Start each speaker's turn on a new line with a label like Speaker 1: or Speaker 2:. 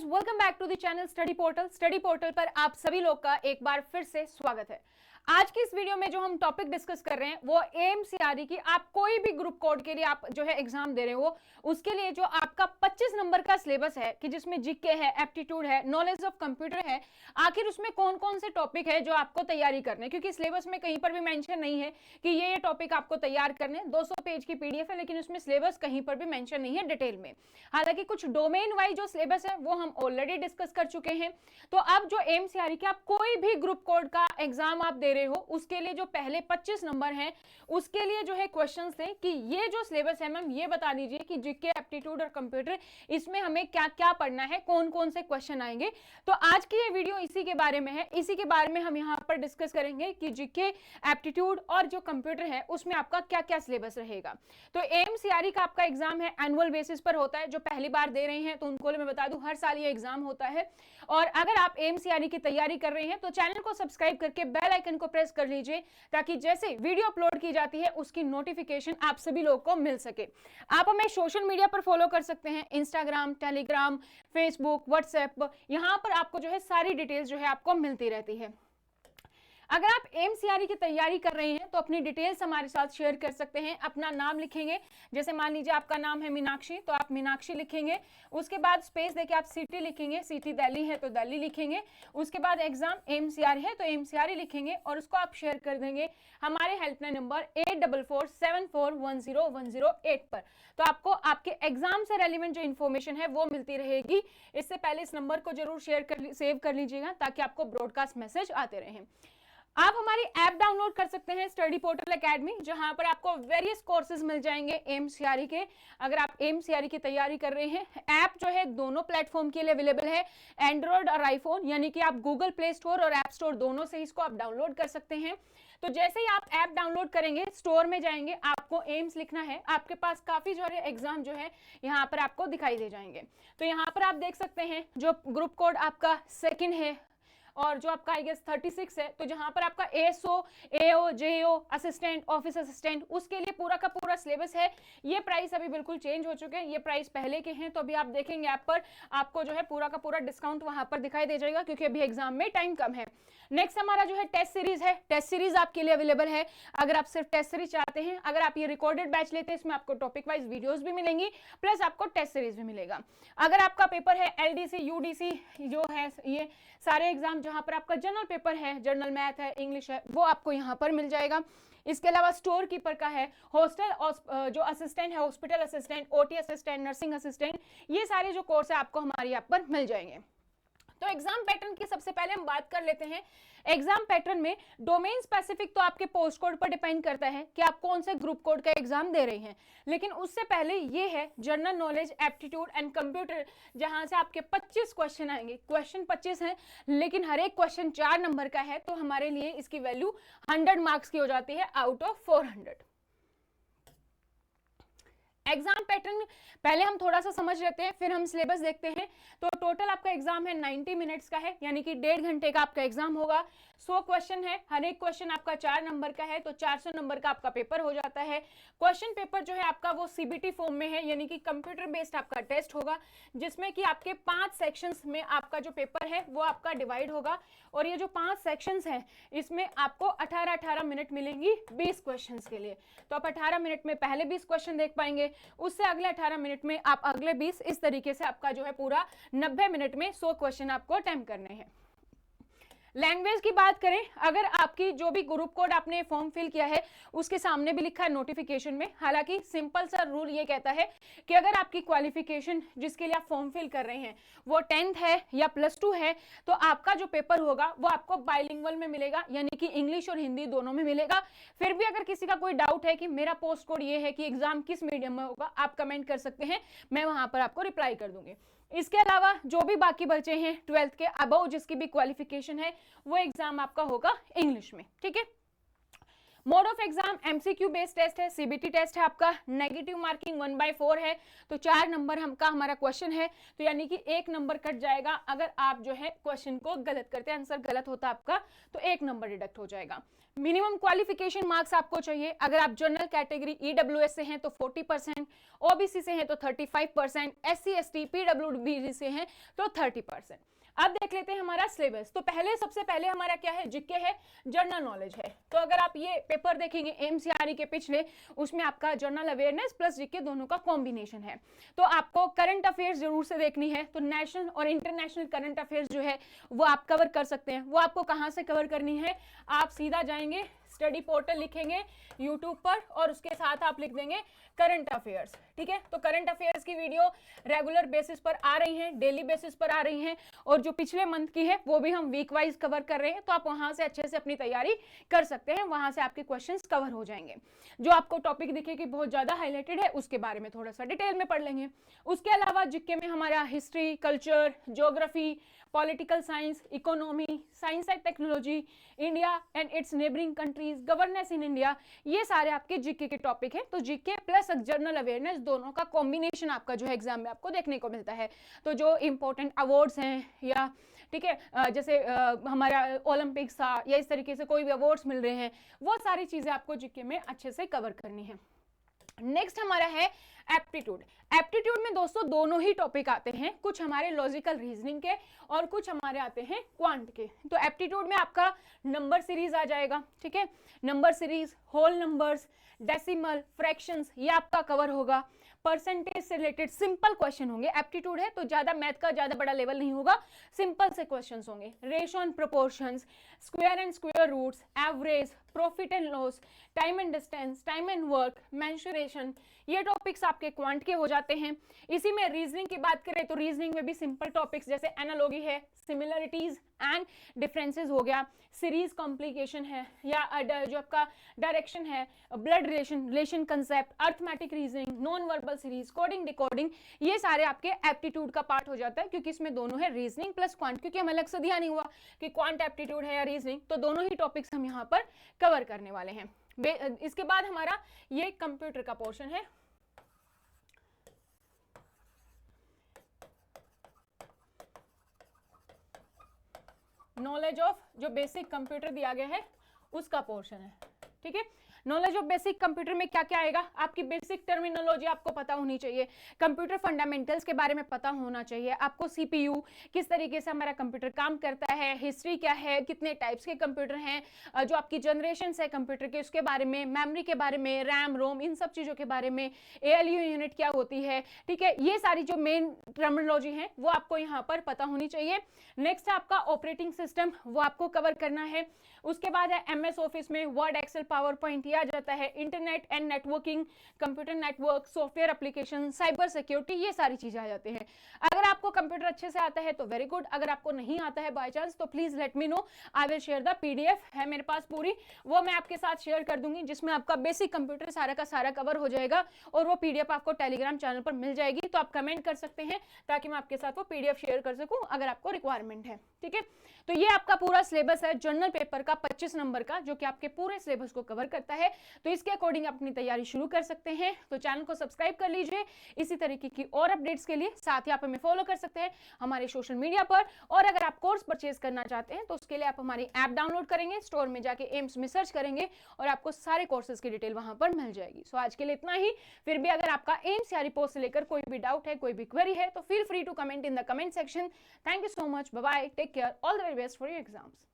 Speaker 1: Guys, welcome back to the channel study portal. Study portal पर आप सभी लोग का एक बार फिर से स्वागत है। आज की इस वीडियो में जो हम टॉपिक डिस्कस कर रहे हैं वो एएमसीआरई की आप कोई भी ग्रुप कोड के लिए आप जो है एग्जाम दे रहे हो उसके लिए जो आपका 25 नंबर का सिलेबस है कि जिसमें जीके है, एप्टीट्यूड है, नॉलेज ऑफ कंप्यूटर है, आखिर उसमें कौन कौन से टॉपिक है जो आपको तैयारी करने, क्योंकि सिलेबस में कहीं पर भी मेंशन नहीं है कि ये टॉपिक आपको तैयार करने। 200 पेज की पीडीएफ है लेकिन उसमें सिलेबस कहीं पर भी मेंशन नहीं है डिटेल में। हालांकि कुछ डोमेन वाइज जो सिलेबस है वो हम ऑलरेडी डिस्कस कर चुके हैं। तो अब जो एएमसीआरई के आप कोई भी ग्रुप कोड का एग्जाम आप दे रहे हो उसके लिए जो पहले 25 नंबर हैं उसके लिए जो है क्वेश्चंस थे कि ये जो सिलेबस है मैम ये बता दीजिए कि जीके, एप्टीट्यूड और कंप्यूटर इसमें हमें क्या क्या पढ़ना है, कौन कौन से क्वेश्चन आएंगे। तो आज की ये वीडियो इसी के बारे में है। इसी के बारे में हम यहाँ पर डिस्कस करेंगे कि जीके, एप्टीट्यूड और जो कंप्यूटर है उसमें आपका क्या क्या सिलेबस रहेगा। तो एएमसीआरई का आपका एग्जाम है, एनुअल बेसिस पर होता है। जो पहली बार दे रहे हैं तो उनको मैं बता दूं हर साल ये एग्जाम होता है। और अगर आप एएमसीआरई की तैयारी कर रहे हैं तो चैनल को सब्सक्राइब करके बेल आइकन को प्रेस कर लीजिए ताकि जैसे वीडियो अपलोड की जाती है उसकी नोटिफिकेशन आप सभी लोगों को मिल सके। आप हमें सोशल मीडिया पर फॉलो कर सकते हैं, इंस्टाग्राम, टेलीग्राम, फेसबुक, व्हाट्सएप। यहां पर आपको जो है सारी डिटेल्स जो है आपको मिलती रहती है। अगर आप एएमसीआरई की तैयारी कर रहे हैं तो अपनी डिटेल्स हमारे साथ शेयर कर सकते हैं। अपना नाम लिखेंगे, जैसे मान लीजिए आपका नाम है मीनाक्षी तो आप मीनाक्षी लिखेंगे। उसके बाद स्पेस देके आप सिटी लिखेंगे, सिटी दिल्ली है तो दिल्ली लिखेंगे। उसके बाद एग्जाम एएमसीआरई है तो एएमसीआरई लिखेंगे और उसको आप शेयर कर देंगे हमारे हेल्पलाइन नंबर 8447410108 पर। तो आपको आपके एग्जाम से रेलिवेंट जो इन्फॉर्मेशन है वो मिलती रहेगी। इससे पहले इस नंबर को जरूर सेव कर लीजिएगा ताकि आपको ब्रॉडकास्ट मैसेज आते रहें। आप हमारी ऐप डाउनलोड कर सकते हैं स्टडी पोर्टल एकेडमी, जहां पर आपको वेरियस कोर्सेज मिल जाएंगे एएमसीआरई के। अगर आप एएमसीआरई की तैयारी कर रहे हैं, ऐप जो है दोनों प्लेटफॉर्म के लिए अवेलेबल है, एंड्रॉइड और आईफोन, यानी कि आप गूगल प्ले स्टोर और ऐप स्टोर दोनों से इसको आप डाउनलोड कर सकते हैं। तो जैसे ही आप ऐप डाउनलोड करेंगे, स्टोर में जाएंगे, आपको एम्स लिखना है, आपके पास काफी सारे एग्जाम जो है यहाँ पर आपको दिखाई दे जाएंगे। तो यहाँ पर आप देख सकते हैं जो ग्रुप कोड आपका सेकंड है और जो आपका आई गेस 36 है, तो जहां पर आपका एएसओ, एओ, जेओ, असिस्टेंट, ऑफिस असिस्टेंट, उसके लिए पूरा का पूरा सिलेबस है। ये प्राइस अभी बिल्कुल चेंज हो चुके हैं, ये प्राइस पहले के हैं। तो अभी आप देखेंगे ऐप पर आपको जो है पूरा का पूरा डिस्काउंट वहां पर दिखाई दे जाएगा क्योंकि अभी एग्जाम में टाइम कम है। नेक्स्ट हमारा जो है टेस्ट सीरीज है, टेस्ट सीरीज आपके लिए अवेलेबल है। अगर आप सिर्फ टेस्ट सीरीज चाहते हैं, अगर आप ये रिकॉर्डेड बैच लेते हैं इसमें आपको टॉपिक वाइज वीडियोस भी मिलेंगी प्लस आपको टेस्ट सीरीज भी मिलेगा। अगर आपका पेपर है एलडीसी, यूडीसी जो है, ये सारे एग्जाम जहां पर आपका जनरल पेपर है, जनरल मैथ है, इंग्लिश है, वो आपको यहां पर मिल जाएगा। इसके अलावा स्टोर कीपर का है, हॉस्टल जो असिस्टेंट है, hospital assistant, OT assistant, nursing assistant, ये सारे जो कोर्स है आपको हमारी ऐप पर मिल जाएंगे। तो एग्जाम पैटर्न की सबसे पहले हम बात कर लेते हैं। एग्जाम पैटर्न में डोमेन स्पेसिफिक तो आपके पोस्ट कोड पर डिपेंड करता है कि आप कौन से ग्रुप कोड का एग्जाम दे रहे हैं, लेकिन उससे पहले ये है general knowledge, aptitude and computer, जहां से आपके 25 क्वेश्चन आएंगे। क्वेश्चन 25 हैं लेकिन हर एक क्वेश्चन 4 नंबर का है, तो हमारे लिए इसकी वैल्यू 100 मार्क्स की हो जाती है आउट ऑफ 400। एग्जाम पैटर्न पहले हम थोड़ा सा समझ लेते हैं, फिर हम सिलेबस देखते हैं। तो टोटल आपका एग्जाम है 90 मिनट्स का है, यानी कि 1.5 घंटे का आपका एग्जाम होगा। 100 क्वेश्चन है, हर एक क्वेश्चन आपका 4 नंबर का है, तो 400 नंबर का आपका पेपर हो जाता है। क्वेश्चन पेपर जो है आपका वो सीबीटी फॉर्म में है, यानी कि कंप्यूटर बेस्ड आपका टेस्ट होगा, जिसमें कि आपके 5 सेक्शंस में आपका जो पेपर है वो आपका डिवाइड होगा। और ये जो 5 सेक्शंस हैं इसमें आपको 18-18 मिनट मिलेंगी 20 क्वेश्चन के लिए। तो आप 18 मिनट में पहले 20 क्वेश्चन देख पाएंगे, उससे अगले 18 मिनट में आप अगले 20, इस तरीके से आपका जो है पूरा 90 मिनट में 100 क्वेश्चन आपको अटेम्प्ट करने हैं। लैंग्वेज की बात करें, अगर आपकी जो भी ग्रुप कोड आपने फॉर्म फिल किया है उसके सामने भी लिखा है नोटिफिकेशन में, हालांकि सिंपल सा रूल ये कहता है कि अगर आपकी क्वालिफिकेशन जिसके लिए आप फॉर्म फिल कर रहे हैं वो 10th है या +2 है, तो आपका जो पेपर होगा वो आपको बाइलिंगुअल में मिलेगा, यानी कि इंग्लिश और हिंदी दोनों में मिलेगा। फिर भी अगर किसी का कोई डाउट है कि मेरा पोस्ट कोड ये है कि एग्जाम किस मीडियम में होगा, आप कमेंट कर सकते हैं, मैं वहां पर आपको रिप्लाई कर दूंगी। इसके अलावा जो भी बाकी बचे हैं 12th के अबव जिसकी भी क्वालिफिकेशन है वो एग्जाम आपका होगा इंग्लिश में, ठीक है। Mode of exam MCQ based test है, सीबीटी टेस्ट है आपका, नेगेटिव मार्किंग 1/4 है, तो 4 नंबर हमका हमारा क्वेश्चन है, तो यानी कि 1 नंबर कट जाएगा अगर आप जो है क्वेश्चन को गलत करते हैं, आंसर गलत होता आपका तो 1 नंबर डिडक्ट हो जाएगा। मिनिमम क्वालिफिकेशन मार्क्स आपको चाहिए, अगर आप जनरल कैटेगरी ईडब्ल्यूएस से हैं तो 40%, ओबीसी से हैं तो 35%, एससी एसटी पीडब्ल्यूडी से हैं तो 30%। अब देख लेते हैं हमारा सिलेबस। तो सबसे पहले हमारा क्या है, जीके है, जनरल नॉलेज है। तो अगर आप ये पेपर देखेंगे एमसीआरई के पिछले, उसमें आपका जनरल अवेयरनेस प्लस जीके दोनों का कॉम्बिनेशन है। तो आपको करंट अफेयर्स जरूर से देखनी है, तो नेशनल और इंटरनेशनल करंट अफेयर्स जो है वो आप कवर कर सकते हैं। वो आपको कहाँ से कवर करनी है, आप सीधा जाएंगे स्टडी पोर्टल लिखेंगे यूट्यूब पर और उसके साथ आप लिख देंगे करंट अफेयर्स, ठीक है। तो करंट अफेयर्स की वीडियो रेगुलर बेसिस पर आ रही हैं, डेली बेसिस पर आ रही हैं, और जो पिछले मंथ की है वो भी हम वीक वाइज कवर कर रहे हैं। तो आप वहां से अच्छे से अपनी तैयारी कर सकते हैं, वहां से आपके क्वेश्चंस कवर हो जाएंगे। जो आपको टॉपिक दिखे कि बहुत ज्यादा हाईलाइटेड है उसके बारे में थोड़ा सा डिटेल में पढ़ लेंगे। उसके अलावा जीके में हमारा history, culture, geography, political science, economy, science and technology, India and it's neighbouring countries, governance in India, ये सारे आपके जीके के टॉपिक हैं। तो जीके प्लस जनरल अवेयरनेस दोनों का कॉम्बिनेशन आपका जो है एग्जाम में आपको देखने को मिलता है। तो जो इंपॉर्टेंट अवार्ड्स हैं या ठीक है जैसे हमारा ओलंपिक्स था या इस तरीके से कोई भी अवार्ड्स मिल रहे हैं, वो सारी चीजें आपको जीके में अच्छे से कवर करनी है। नेक्स्ट हमारा है एप्टीट्यूड। एप्टीट्यूड में दोस्तों दोनों ही टॉपिक आते हैं, कुछ हमारे लॉजिकल रीजनिंग के और कुछ हमारे आते हैं क्वांट के। तो एप्टीट्यूड में आपका नंबर सीरीज आ जाएगा, ठीक है, number series, whole numbers, decimal, fractions, ये आपका कवर होगा। परसेंटेज से रिलेटेड सिंपल क्वेश्चन होंगे, एप्टीट्यूड है तो ज्यादा मैथ का ज्यादा बड़ा लेवल नहीं होगा, सिंपल से क्वेश्चंस होंगे। Ratio and proportions, square and square roots, average, profit and loss, time and distance, time and work, mensuration, ये टॉपिक्स आपके क्वांट के हो जाते हैं। इसी में रीजनिंग की बात करें तो रीजनिंग में भी सिंपल टॉपिक्स जैसे एनालॉजी है, सिमिलरिटीज एंड डिफरेंसेस हो गया, सीरीज कॉम्प्लिकेशन है, या जो आपका डायरेक्शन है, blood relation concept, arithmetic reasoning, non verbal series, coding decoding, ये सारे आपके एप्टीट्यूड का पार्ट हो जाता है, क्योंकि इसमें दोनों है रीजनिंग प्लस क्वांट। क्योंकि हमें अलग से ध्यान नहीं हुआ कि क्वांट एप्टीट्यूड है या रीजनिंग, तो दोनों ही टॉपिक्स हम यहाँ पर कवर करने वाले हैं। इसके बाद हमारा ये कंप्यूटर का पोर्शन है। नॉलेज ऑफ जो बेसिक कंप्यूटर दिया गया है उसका पोर्शन है, ठीक है। नॉलेज ऑफ बेसिक कंप्यूटर में क्या क्या आएगा, आपकी बेसिक टर्मिनोलॉजी आपको पता होनी चाहिए, कंप्यूटर फंडामेंटल्स के बारे में पता होना चाहिए आपको, सीपीयू किस तरीके से हमारा कंप्यूटर काम करता है, हिस्ट्री क्या है, कितने टाइप्स के कंप्यूटर हैं, जो आपकी जनरेशन है कंप्यूटर के उसके बारे में, मेमोरी के बारे में, रैम रोम, इन सब चीज़ों के बारे में, ALU यूनिट क्या होती है, ठीक है। ये सारी जो मेन टर्मिनोलॉजी है वो आपको यहाँ पर पता होनी चाहिए। नेक्स्ट आपका ऑपरेटिंग सिस्टम, वो आपको कवर करना है। उसके बाद है MS ऑफिस में वर्ड, एक्सेल, पावर पॉइंट आ जाता है, internet and networking, computer network, software application, cyber security, ये सारी चीजें आ जाती हैं। अगर आपको कंप्यूटर अच्छे से आता है तो वेरी गुड, अगर आपको नहीं आता है बाय चांस तो please let me know, I will share the PDF है मेरे पास पूरी, वो मैं आपके साथ शेयर कर दूंगी, जिसमें आपका बेसिक कंप्यूटर सारा का सारा कवर हो जाएगा और वो PDF आपको टेलीग्राम चैनल पर मिल जाएगी। तो आप कमेंट कर सकते हैं ताकि मैं आपके साथ वो PDF शेयर कर सकूं अगर आपको रिक्वायरमेंट है, ठीक है। तो ये आपका पूरा सिलेबस है जनरल पेपर का 25 नंबर का, जो कि आपके पूरे सिलेबस को कवर करता है। तो इसके अकॉर्डिंग अपनी तैयारी शुरू कर सकते हैं। तो चैनल को सब्सक्राइब कर लीजिए इसी तरीके की और अपडेट्स के लिए। साथ ही आप हमें फॉलो कर सकते हैं हमारे सोशल मीडिया पर, और अगर आप कोर्स परचेज करना चाहते हैं तो उसके लिए आप हमारी ऐप डाउनलोड करेंगे, स्टोर में जाके एम्स में सर्च करेंगे और आपको सारे कोर्सेज की डिटेल वहां पर मिल जाएगी। सो आज के लिए इतना ही। फिर भी अगर आपका एम्स या रिपोर्ट से लेकर कोई भी डाउट है, कोई भी क्वेरी है, तो feel free to comment in the comment section. Thank you so much, bye bye, take care, all the very best for your exams.